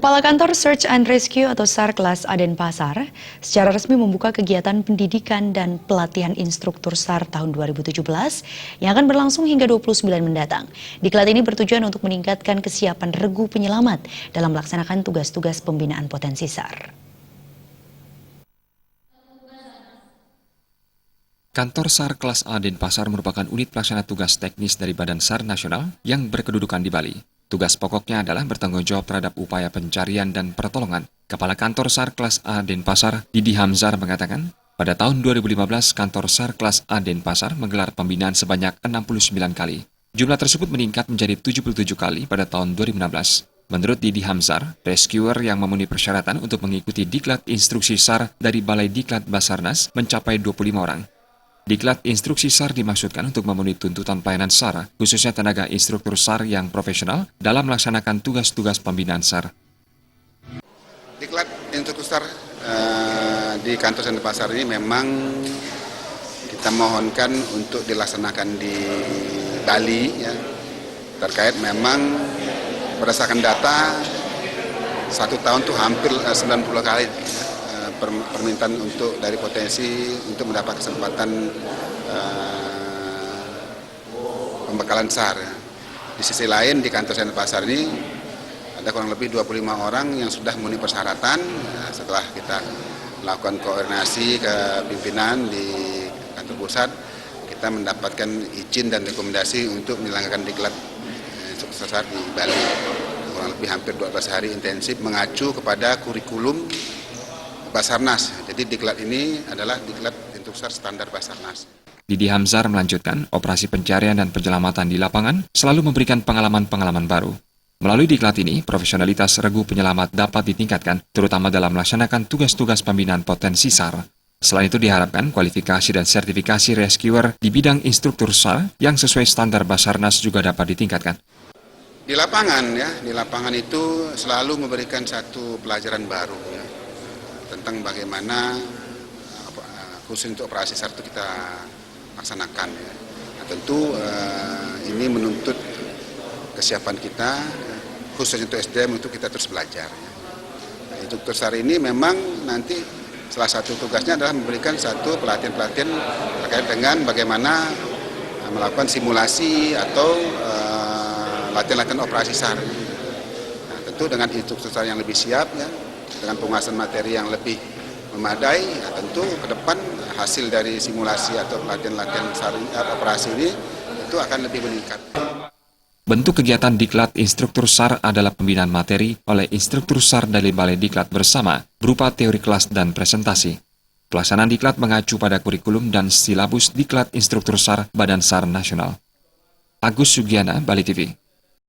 Kepala Kantor Search and Rescue atau SAR kelas A Denpasar secara resmi membuka kegiatan pendidikan dan pelatihan instruktur SAR tahun 2017 yang akan berlangsung hingga 29 mendatang. Diklat ini bertujuan untuk meningkatkan kesiapan regu penyelamat dalam melaksanakan tugas-tugas pembinaan potensi SAR. Kantor SAR kelas A Denpasar merupakan unit pelaksana tugas teknis dari Badan SAR Nasional yang berkedudukan di Bali. Tugas pokoknya adalah bertanggung jawab terhadap upaya pencarian dan pertolongan. Kepala Kantor SAR kelas A Denpasar, Didi Hamzar mengatakan, pada tahun 2015 Kantor SAR kelas A Denpasar menggelar pembinaan sebanyak 69 kali. Jumlah tersebut meningkat menjadi 77 kali pada tahun 2016. Menurut Didi Hamzar, rescuer yang memenuhi persyaratan untuk mengikuti diklat instruksi SAR dari Balai Diklat Basarnas mencapai 25 orang. Diklat instruksi SAR dimaksudkan untuk memenuhi tuntutan pelayanan SAR, khususnya tenaga instruktur SAR yang profesional dalam melaksanakan tugas-tugas pembinaan SAR. Diklat instruktur SAR di kantor Denpasar ini memang kita mohonkan untuk dilaksanakan di Bali, ya, terkait memang berdasarkan data 1 tahun tuh hampir 90 kali. Permintaan untuk dari potensi untuk mendapat kesempatan pembekalan SAR. Di sisi lain di kantor Denpasar ini ada kurang lebih 25 orang yang sudah memenuhi persyaratan. Setelah kita melakukan koordinasi ke pimpinan di kantor pusat, kita mendapatkan izin dan rekomendasi untuk menyelenggarakan diklat instruktur SAR di Bali. Kurang lebih hampir 12 hari intensif mengacu kepada kurikulum Basarnas. Jadi diklat ini adalah diklat instruktur SAR standar Basarnas. Didi Hamzar melanjutkan, operasi pencarian dan penyelamatan di lapangan selalu memberikan pengalaman-pengalaman baru. Melalui diklat ini, profesionalitas regu penyelamat dapat ditingkatkan, terutama dalam melaksanakan tugas-tugas pembinaan potensi SAR. Selain itu diharapkan kualifikasi dan sertifikasi rescuer di bidang instruktur SAR yang sesuai standar Basarnas juga dapat ditingkatkan. Di lapangan itu selalu memberikan satu pelajaran baru, ya, tentang bagaimana khusus untuk operasi SAR itu kita laksanakan. Ya. Nah, tentu ini menuntut kesiapan kita, khususnya untuk SDM untuk kita terus belajar. Ya. Nah, instruktur SAR ini memang nanti salah satu tugasnya adalah memberikan satu pelatihan-pelatihan terkait dengan bagaimana melakukan simulasi atau latihan-latihan operasi SAR. Nah, tentu dengan instruktur SAR yang lebih siap, ya, dengan penguasaan materi yang lebih memadai, ya, tentu ke depan hasil dari simulasi atau latihan-latihan operasi ini itu akan lebih meningkat. Bentuk kegiatan diklat instruktur SAR adalah pembinaan materi oleh instruktur SAR dari Balai Diklat bersama berupa teori kelas dan presentasi. Pelaksanaan diklat mengacu pada kurikulum dan silabus diklat instruktur SAR Badan SAR Nasional. Agus Sugiana, Bali TV.